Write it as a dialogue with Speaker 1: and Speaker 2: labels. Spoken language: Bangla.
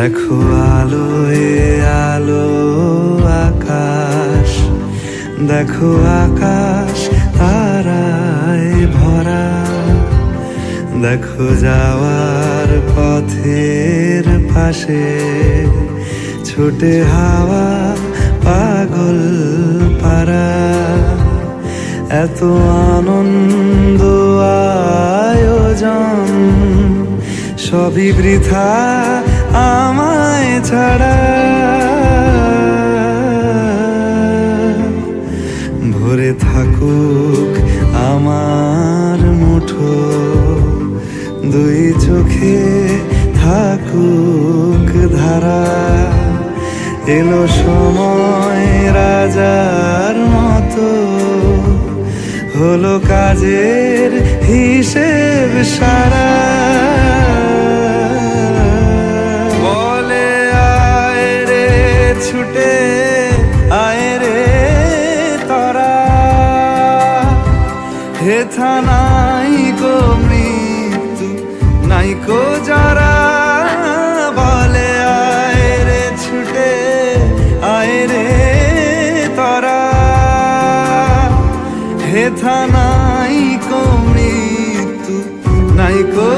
Speaker 1: দেখো আলোয় আলো আকাশ, দেখো আকাশ তারায় ভরা, দেখো যাওয়ার পথের পাশে ছোটে হাওয়া পাগল পারা। এত আনন্দ আয়োজন সবই বৃথা আমায় ছাড়া। ভরে থাকুক আমার মুঠো, দুই চোখে থাকুক ধারা। এলো সময় রাজার মতো, হলো কাজের হিসেব সারা। বলে আয় রে ছুটে আয় রে তোরা, হেথা নাই কো মৃত্যু নাই কো যারা। বলে আয় রে ছুটে আয় রে তোরা, হেথা নাই কো মৃত্যু নাই কো